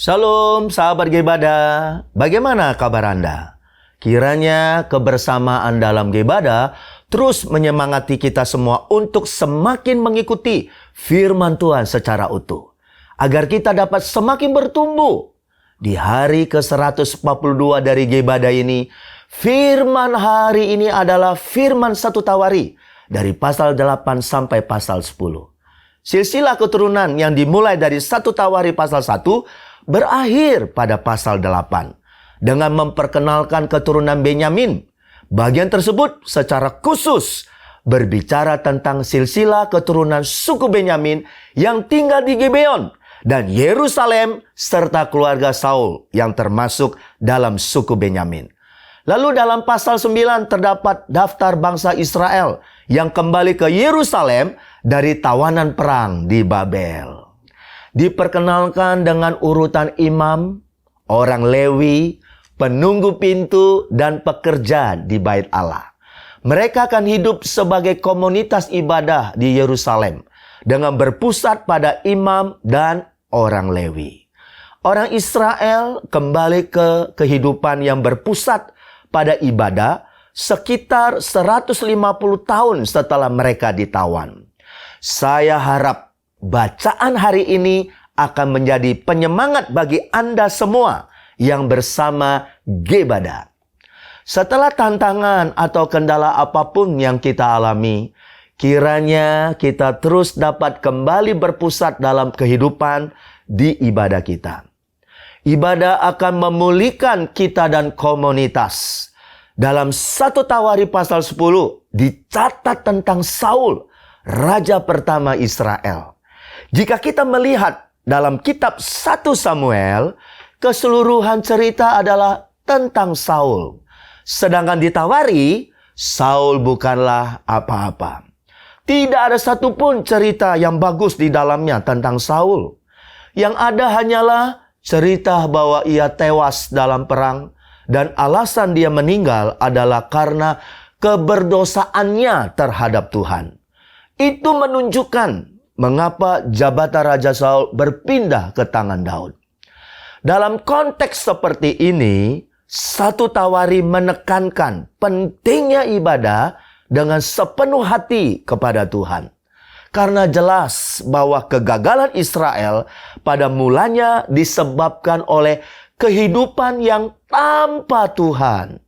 Shalom sahabat Gebada, bagaimana kabar Anda? Kiranya kebersamaan dalam Gebada terus menyemangati kita semua untuk semakin mengikuti firman Tuhan secara utuh. Agar kita dapat semakin bertumbuh. Di hari ke-142 dari Gebada ini, firman hari ini adalah firman 1 Tawari dari pasal 8 sampai pasal 10. Silsilah keturunan yang dimulai dari 1 Tawari pasal 1 berakhir pada pasal 8 dengan memperkenalkan keturunan Benyamin. Bagian tersebut secara khusus berbicara tentang silsilah keturunan suku Benyamin yang tinggal di Gibeon dan Yerusalem serta keluarga Saul yang termasuk dalam suku Benyamin. Lalu dalam pasal 9 terdapat daftar bangsa Israel yang kembali ke Yerusalem dari tawanan perang di Babel. Diperkenalkan dengan urutan imam, orang Lewi, penunggu pintu, dan pekerja di bait Allah. Mereka akan hidup sebagai komunitas ibadah di Yerusalem dengan berpusat pada imam dan orang Lewi. Orang Israel kembali ke kehidupan yang berpusat pada ibadah sekitar 150 tahun setelah mereka ditawan. Saya harap bacaan hari ini akan menjadi penyemangat bagi Anda semua yang bersama Gebada. Setelah tantangan atau kendala apapun yang kita alami, kiranya kita terus dapat kembali berpusat dalam kehidupan di ibadah kita. Ibadah akan memulihkan kita dan komunitas. Dalam 1 Tawari pasal 10 dicatat tentang Saul, raja pertama Israel. Jika kita melihat dalam kitab 1 Samuel, keseluruhan cerita adalah tentang Saul. Sedangkan di Tawari, Saul bukanlah apa-apa. Tidak ada satupun cerita yang bagus di dalamnya tentang Saul. Yang ada hanyalah cerita bahwa ia tewas dalam perang dan alasan dia meninggal adalah karena keberdosaannya terhadap Tuhan. Itu menunjukkan mengapa jabatan Raja Saul berpindah ke tangan Daud. Dalam konteks seperti ini, 1 Tawari menekankan pentingnya ibadah dengan sepenuh hati kepada Tuhan. Karena jelas bahwa kegagalan Israel pada mulanya disebabkan oleh kehidupan yang tanpa Tuhan.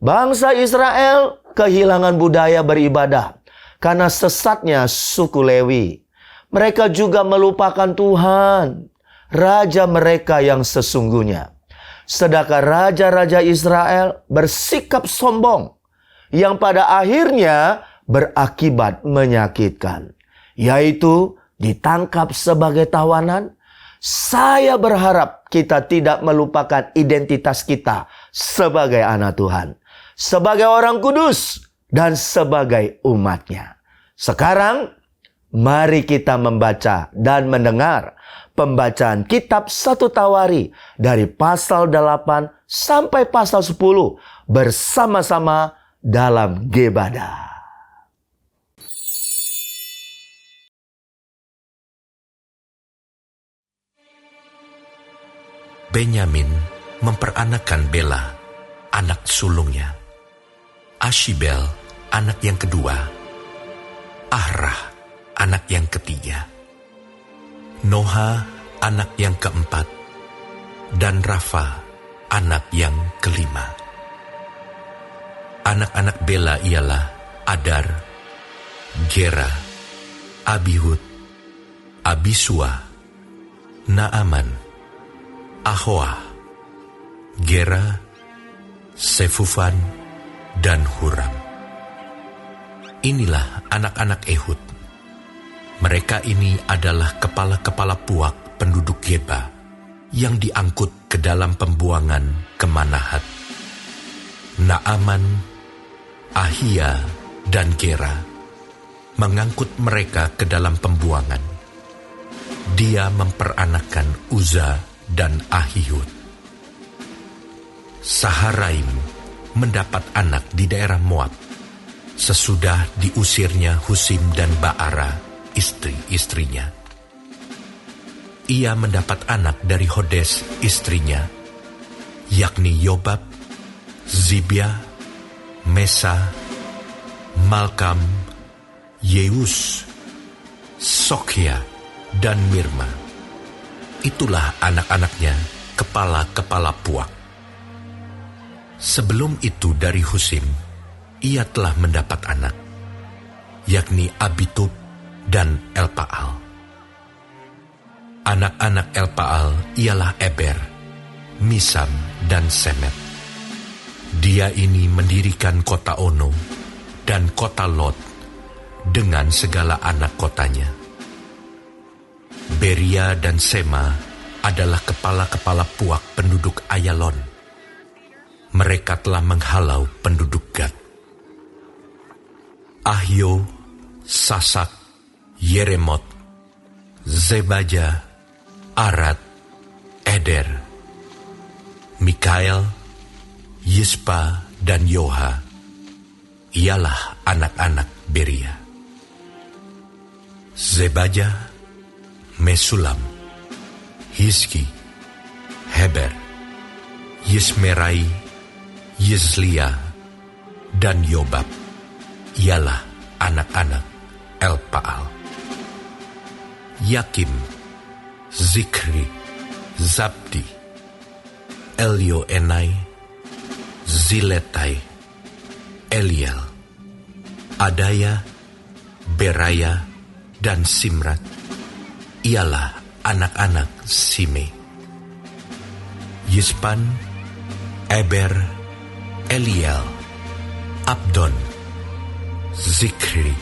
Bangsa Israel kehilangan budaya beribadah karena sesatnya suku Lewi. Mereka juga melupakan Tuhan, Raja mereka yang sesungguhnya. Sedangkan raja-raja Israel bersikap sombong, yang pada akhirnya berakibat menyakitkan, yaitu ditangkap sebagai tawanan. Saya berharap kita tidak melupakan identitas kita sebagai anak Tuhan, sebagai orang kudus, dan sebagai umatnya. Sekarang, mari kita membaca dan mendengar pembacaan kitab 1 Tawari dari pasal 8 sampai pasal 10 bersama-sama dalam Gebada. Benyamin memperanakan Bela, anak sulungnya. Ashibel, anak yang kedua. Ahrah, anak yang ketiga. Noha, anak yang keempat. Dan Rafa, anak yang kelima. Anak-anak Bela ialah Adar, Gera, Abihud, Abisua, Naaman, Ahoa, Gera, Sefufan, dan Huram. Inilah anak-anak Ehud. Mereka ini adalah kepala-kepala puak penduduk Geba yang diangkut ke dalam pembuangan ke Manahat. Naaman, Ahia, dan Gera mengangkut mereka ke dalam pembuangan. Dia memperanakan Uza dan Ahihud. Saharaim mendapat anak di daerah Moab sesudah diusirnya Husim dan Baara, istri-istrinya. ia mendapat anak dari Hodes istrinya, yakni Yobab, Zibia, Mesa, Malkam, Yeus, Sokhia, dan Mirma. Itulah anak-anaknya, kepala-kepala puak. Sebelum itu dari Husim, ia telah mendapat anak, yakni Abitub dan Elpaal. Anak-anak Elpaal ialah Eber, Misam, dan Semet. Dia ini mendirikan kota Ono dan kota Lot dengan segala anak kotanya. Beria dan Sema adalah kepala-kepala puak penduduk Ayalon. Mereka telah menghalau penduduk Gad. Ahio, Sasak, Yeremot, Zebaja, Arad, Eder, Mikael, Yispa, dan Yoha ialah anak-anak Beria. Zebaja, Mesulam, Hizki, Heber, Yismerai, Yizlia, dan Yobab ialah anak-anak Elpaal. Yakim, Zikri, Zabdi, Elioenai, Ziletai, Eliel, Adaya, Beraya, dan Simrat ialah anak-anak Sime. Yispan, Eber, Eliel, Abdon, Zikri,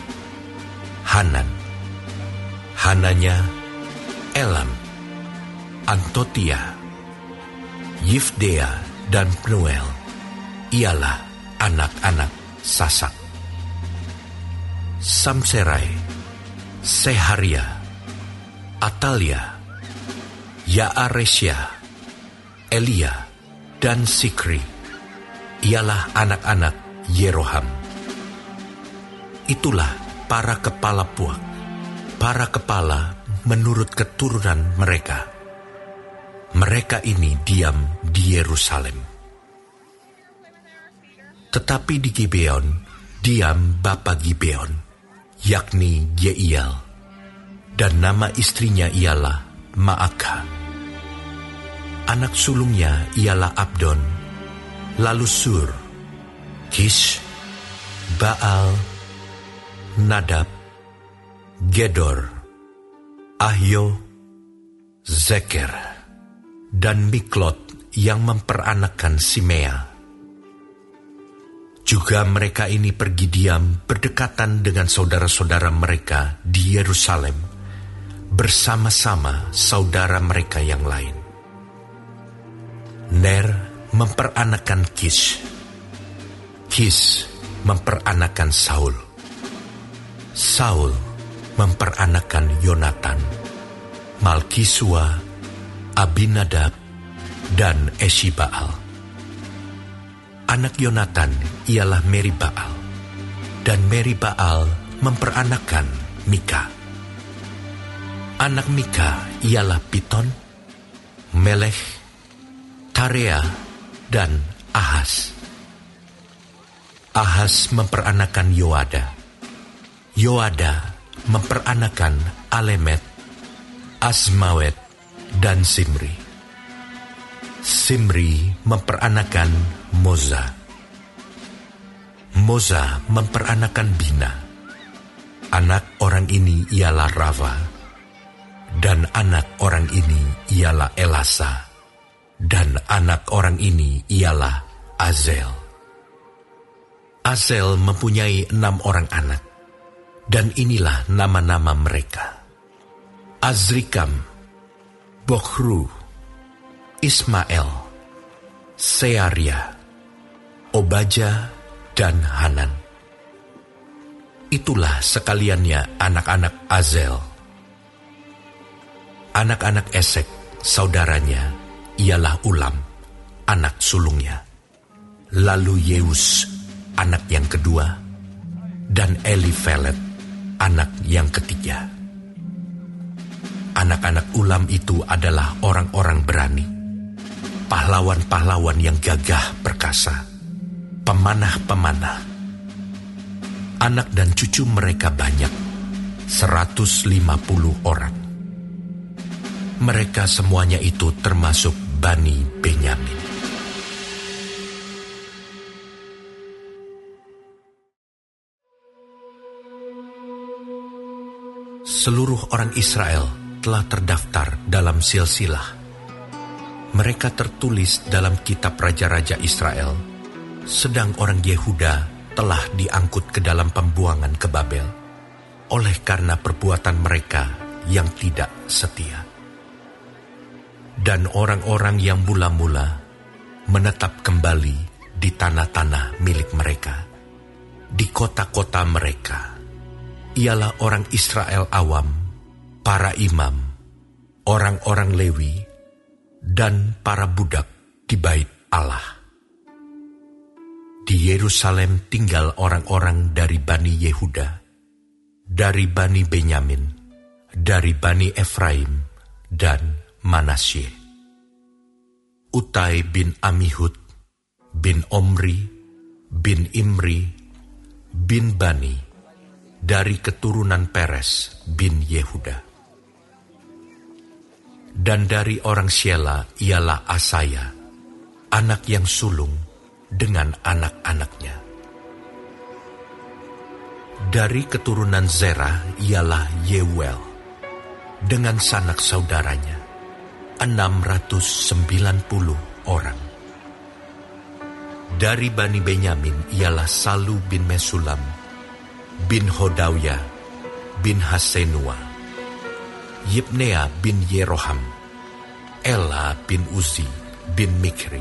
Hanan. Hananya, Elam, Antotia, Yifdea, dan Pnuel ialah anak-anak Sasak. Samserai, Seharia, Atalia, Yaaresya, Elia, dan Sikri ialah anak-anak Yeroham. Itulah para kepala puak, para kepala menurut keturunan mereka. Mereka ini diam di Yerusalem. Tetapi di Gibeon diam bapa Gibeon, yakni Yeiel, dan nama istrinya ialah Maakah. Anak sulungnya ialah Abdon, lalu Sur, Kish, Baal, Nadab, Gedor, Ahio, Zeker, dan Miklot yang memperanakan Simea. Juga mereka ini pergi diam berdekatan dengan saudara-saudara mereka di Yerusalem, bersama-sama saudara mereka yang lain. Ner memperanakan Kish, Kish memperanakan Saul, Saul memperanakan Yonatan, Malkisua, Abinadab, dan Eshibaal. Anak Yonatan ialah Meribaal, dan Meribaal memperanakan Mika. Anak Mika ialah Piton, Melech, Tarea, dan Ahas. Ahas memperanakan Yoada. Yoada memperanakan Alemet, Asmawet, dan Simri. Simri memperanakan Moza. Moza memperanakan Bina. Anak orang ini ialah Rava, dan anak orang ini ialah Elasa, dan anak orang ini ialah Azel. Azel mempunyai 6 orang anak, dan inilah nama-nama mereka: Azrikam, Bokhru, Ismael, Searia, Obaja, dan Hanan. Itulah sekaliannya anak-anak Azel. Anak-anak Esek, saudaranya, ialah Ulam, anak sulungnya. Lalu Yeus, anak yang kedua, dan Elifelet, anak yang ketiga. Anak-anak Ulam itu adalah orang-orang berani, pahlawan-pahlawan yang gagah perkasa, pemanah-pemanah. Anak dan cucu mereka banyak, 150 orang. Mereka semuanya itu termasuk Bani Benyamin. Seluruh orang Israel telah terdaftar dalam silsilah. Mereka tertulis dalam kitab Raja-Raja Israel, sedang orang Yehuda telah diangkut ke dalam pembuangan ke Babel, oleh karena perbuatan mereka yang tidak setia. Dan orang-orang yang mula-mula menetap kembali di tanah-tanah milik mereka, di kota-kota mereka, ialah orang Israel awam, para imam, orang-orang Lewi, dan para budak di bait Allah. Di Yerusalem tinggal orang-orang dari Bani Yehuda, dari Bani Benyamin, dari Bani Efraim, dan Manasye. Utai bin Amihud, bin Omri, bin Imri, bin Bani, dari keturunan Peres bin Yehuda. Dan dari orang Syela ialah Asaya, anak yang sulung dengan anak-anaknya. Dari keturunan Zerah ialah Yeuel, dengan sanak saudaranya, 690 orang. Dari Bani Benyamin ialah Salu bin Mesulam, bin Hodawya, bin Hasenua, Yibnea bin Yeroham, Ela bin Uzi, bin Mikri,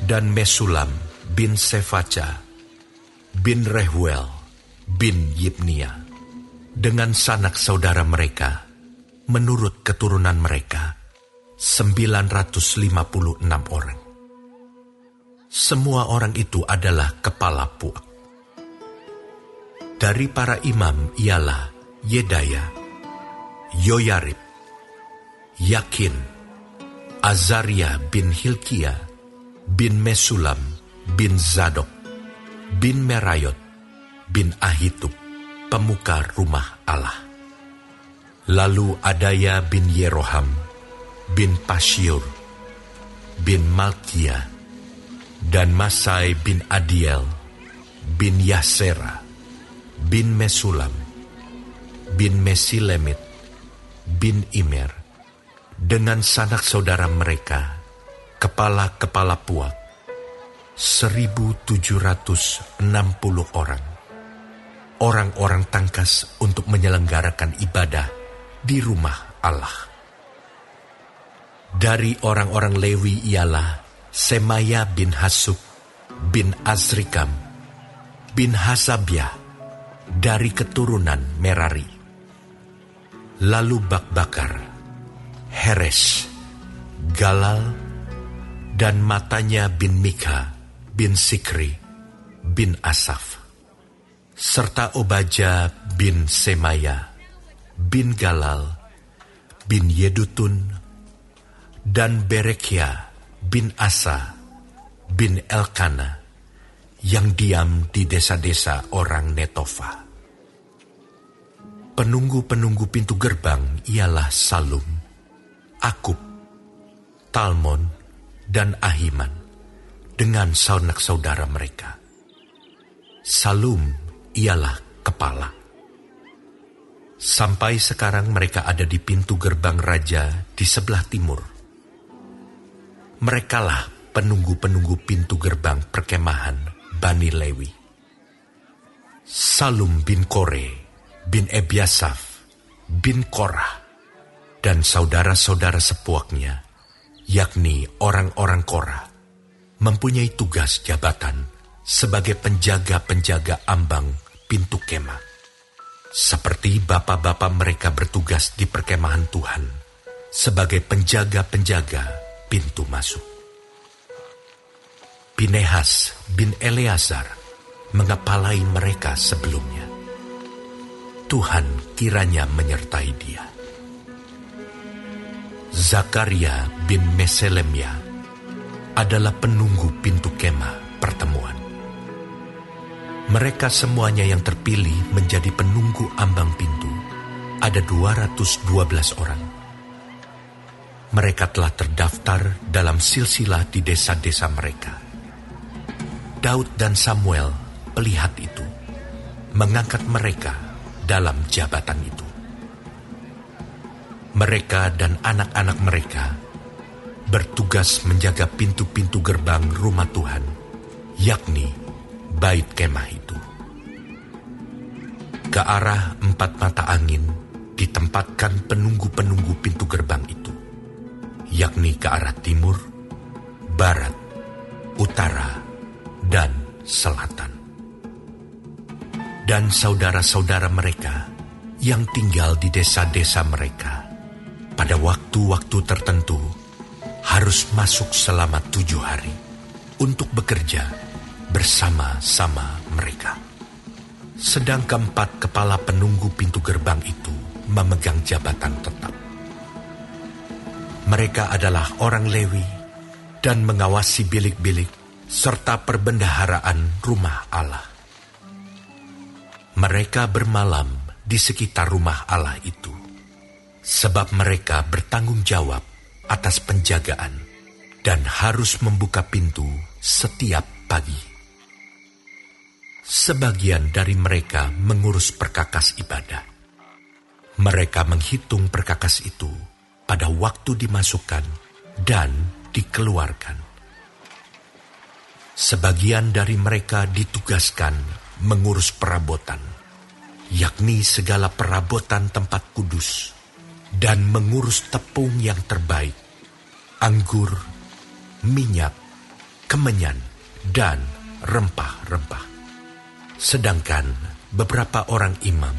dan Mesulam bin Sefaca, bin Rehuel, bin Yibnia, dengan sanak saudara mereka, menurut keturunan mereka, 956 orang. Semua orang itu adalah kepala puak. Dari para imam ialah Yedaya, Yoyarib, Yakin, Azaria bin Hilkia, bin Mesulam, bin Zadok, bin Merayot, bin Ahitub, pemuka rumah Allah. Lalu Adaya bin Yeroham, bin Pasyur, bin Malkia, dan Masai bin Adiel, bin Yasera, bin Mesulam, bin Mesilemit, bin Imer, dengan sanak saudara mereka, kepala-kepala puak, 1.760 orang. Orang-orang tangkas untuk menyelenggarakan ibadah di rumah Allah. Dari orang-orang Lewi ialah Semaya bin Hasub, bin Azrikam, bin Hasabiah, dari keturunan Merari. Lalu Bakbakar, Heres, Galal, dan Matanya bin Mika, bin Sikri, bin Asaf, serta Obaja bin Semaya, bin Galal, bin Yedutun, dan Berekia bin Asa, bin Elkana, yang diam di desa-desa orang Netofa. Penunggu-penunggu pintu gerbang ialah Salum, Akub, Talmon, dan Ahiman, dengan sanak saudara mereka. Salum ialah kepala. Sampai sekarang mereka ada di pintu gerbang raja di sebelah timur. Merekalah penunggu-penunggu pintu gerbang perkemahan Bani Lewi. Salum bin Kore, bin Ebiasaf, bin Korah, dan saudara-saudara sepuaknya, yakni orang-orang Korah, mempunyai tugas jabatan sebagai penjaga-penjaga ambang pintu kemah, seperti bapa-bapa mereka bertugas di perkemahan Tuhan sebagai penjaga-penjaga pintu masuk. Pinehas bin Eleazar mengepalai mereka sebelumnya. Tuhan kiranya menyertai dia. Zakaria bin Meselemia adalah penunggu pintu kemah pertemuan. Mereka semuanya yang terpilih menjadi penunggu ambang pintu, ada 212 orang. Mereka telah terdaftar dalam silsilah di desa-desa mereka. Daud dan Samuel, pelihat itu, mengangkat mereka dalam jabatan itu. Mereka dan anak-anak mereka bertugas menjaga pintu-pintu gerbang rumah Tuhan, yakni bait kemah itu. Ke arah 4 mata angin ditempatkan penunggu-penunggu pintu gerbang itu, yakni ke arah timur, barat, utara, dan selatan. Dan saudara-saudara mereka yang tinggal di desa-desa mereka pada waktu-waktu tertentu harus masuk selama 7 hari untuk bekerja bersama-sama mereka. Sedang 4 kepala penunggu pintu gerbang itu memegang jabatan tetap. Mereka adalah orang Lewi dan mengawasi bilik-bilik serta perbendaharaan rumah Allah. Mereka bermalam di sekitar rumah Allah itu, sebab mereka bertanggung jawab atas penjagaan dan harus membuka pintu setiap pagi. Sebagian dari mereka mengurus perkakas ibadah. Mereka menghitung perkakas itu pada waktu dimasukkan dan dikeluarkan. Sebagian dari mereka ditugaskan mengurus perabotan, yakni segala perabotan tempat kudus, dan mengurus tepung yang terbaik, anggur, minyak, kemenyan, dan rempah-rempah. Sedangkan beberapa orang imam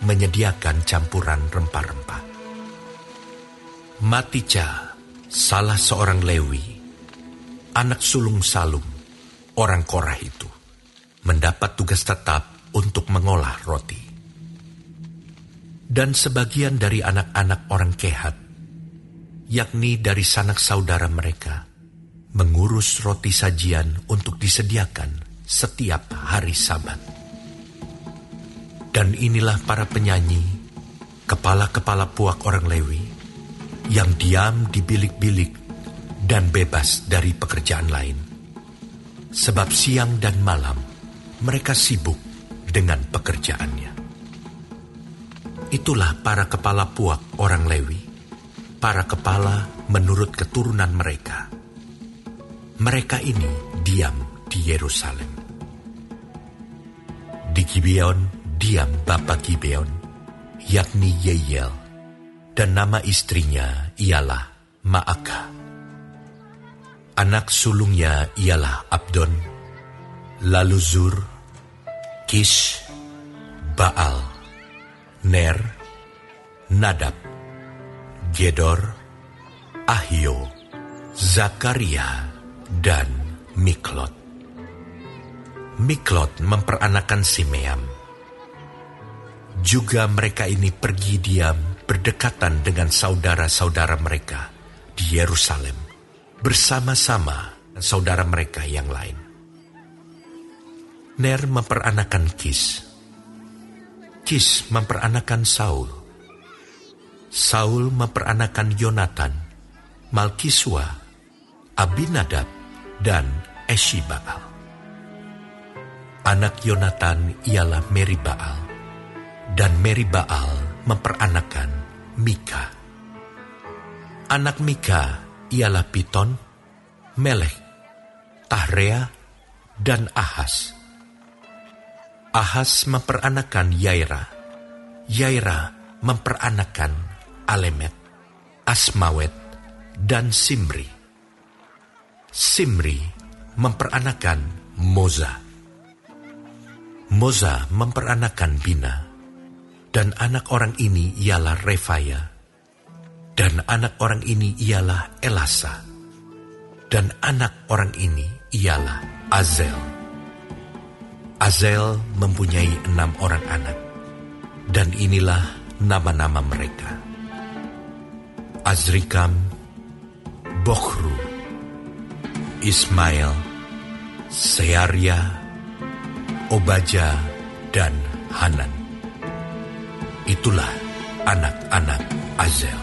menyediakan campuran rempah-rempah. Matija, salah seorang Lewi, anak sulung Salum, orang Korah itu, mendapat tugas tetap untuk mengolah roti. Dan sebagian dari anak-anak orang Kehat, yakni dari sanak saudara mereka, mengurus roti sajian untuk disediakan setiap hari Sabat. Dan inilah para penyanyi, kepala-kepala puak orang Lewi, yang diam di bilik-bilik dan bebas dari pekerjaan lain. Sebab siang dan malam mereka sibuk dengan pekerjaannya. Itulah para kepala puak orang Lewi, para kepala menurut keturunan mereka. Mereka ini diam di Yerusalem. Di Gibeon diam bapa Gibeon, yakni Yeiel, dan nama istrinya ialah Maakah. Anak sulungnya ialah Abdon, lalu Zur, Kish, Baal, Ner, Nadab, Gedor, Ahio, Zakaria, dan Miklot. Miklot memperanakan Simeam. Juga mereka ini pergi diam berdekatan dengan saudara-saudara mereka di Yerusalem, bersama-sama dengan saudara mereka yang lain. Ner memperanakan Kis. Kis memperanakan Saul. Saul memperanakan Yonatan, Malkisua, Abinadab, dan Eshibaal. Anak Yonatan ialah Meribaal, dan Meribaal memperanakan Mika. Anak Mika ialah Piton, Melek, Tahrea, dan Ahas. Ahas memperanakan Yaira. Yaira memperanakan Alemet, Asmawet, dan Simri. Simri memperanakan Moza. Moza memperanakan Bina, dan anak orang ini ialah Refaya, dan anak orang ini ialah Elasa, dan anak orang ini ialah Azel. Azel mempunyai 6 orang anak, dan inilah nama-nama mereka: Azrikam, Bokhru, Ismail, Searia, Obaja, dan Hanan. Itulah anak-anak Azel.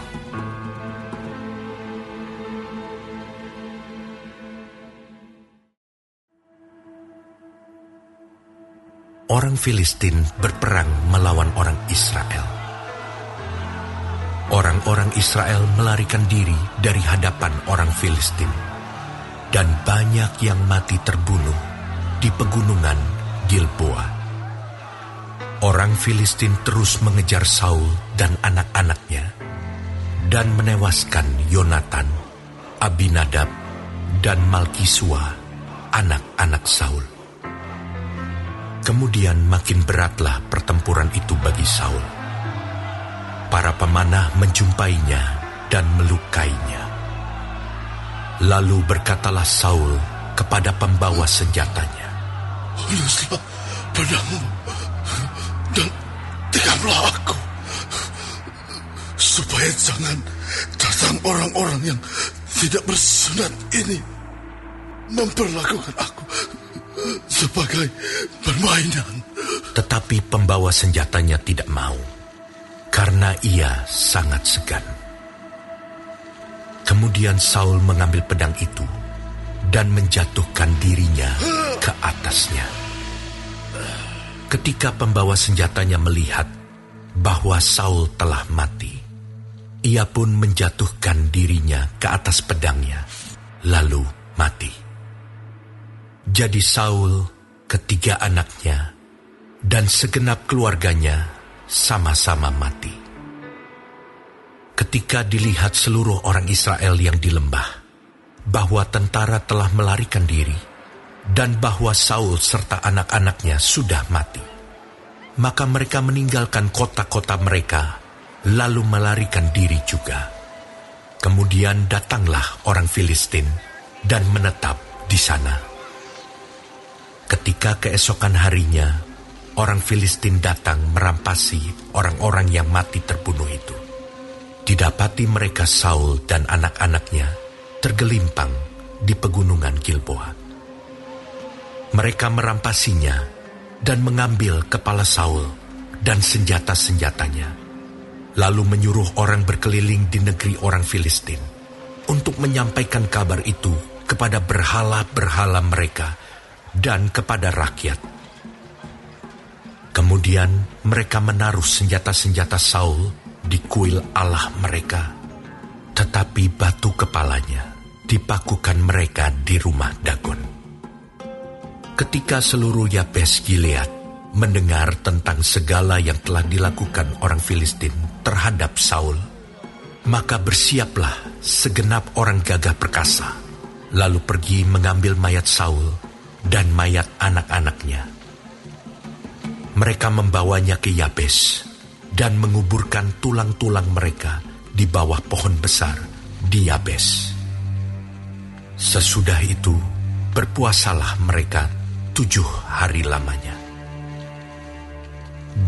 Orang Filistin berperang melawan orang Israel. Orang-orang Israel melarikan diri dari hadapan orang Filistin, dan banyak yang mati terbunuh di pegunungan Gilboa. Orang Filistin terus mengejar Saul dan anak-anaknya, dan menewaskan Yonatan, Abinadab, dan Malkisua, anak-anak Saul. Kemudian makin beratlah pertempuran itu bagi Saul. Para pemanah menjumpainya dan melukainya. Lalu berkatalah Saul kepada pembawa senjatanya, "Uluslah pedangmu dan tikamlah aku, supaya jangan datang orang-orang yang tidak bersunat ini memperlakukan aku sebagai permainan." Tetapi pembawa senjatanya tidak mau, karena ia sangat segan. Kemudian Saul mengambil pedang itu dan menjatuhkan dirinya ke atasnya. Ketika pembawa senjatanya melihat bahwa Saul telah mati, ia pun menjatuhkan dirinya ke atas pedangnya, lalu mati. Jadi Saul, ketiga anaknya, dan segenap keluarganya sama-sama mati. Ketika dilihat seluruh orang Israel yang di lembah, bahwa tentara telah melarikan diri, dan bahwa Saul serta anak-anaknya sudah mati, maka mereka meninggalkan kota-kota mereka, lalu melarikan diri juga. Kemudian datanglah orang Filistin dan menetap di sana. Ketika keesokan harinya, orang Filistin datang merampasi orang-orang yang mati terbunuh itu. Didapati mereka Saul dan anak-anaknya tergelimpang di pegunungan Gilboa. Mereka merampasinya dan mengambil kepala Saul dan senjata-senjatanya, lalu menyuruh orang berkeliling di negeri orang Filistin untuk menyampaikan kabar itu kepada berhala-berhala mereka dan kepada rakyat. Kemudian mereka menaruh senjata-senjata Saul di kuil Allah mereka, tetapi batu kepalanya dipakukan mereka di rumah Dagon. Ketika seluruh Yabes Gilead mendengar tentang segala yang telah dilakukan orang Filistin terhadap Saul, maka bersiaplah segenap orang gagah perkasa, lalu pergi mengambil mayat Saul dan mayat anak-anaknya. Mereka membawanya ke Yabes dan menguburkan tulang-tulang mereka di bawah pohon besar di Yabes. Sesudah itu berpuasalah mereka 7 hari lamanya.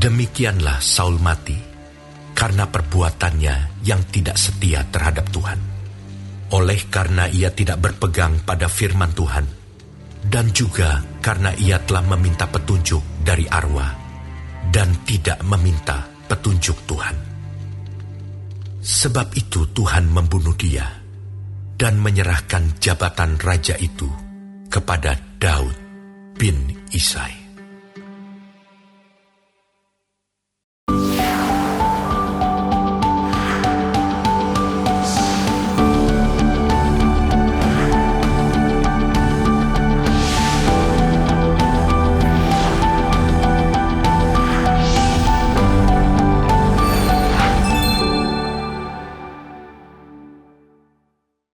Demikianlah Saul mati karena perbuatannya yang tidak setia terhadap Tuhan, oleh karena ia tidak berpegang pada firman Tuhan, dan juga karena ia telah meminta petunjuk dari arwah dan tidak meminta petunjuk Tuhan. Sebab itu Tuhan membunuh dia dan menyerahkan jabatan raja itu kepada Daud bin Isai.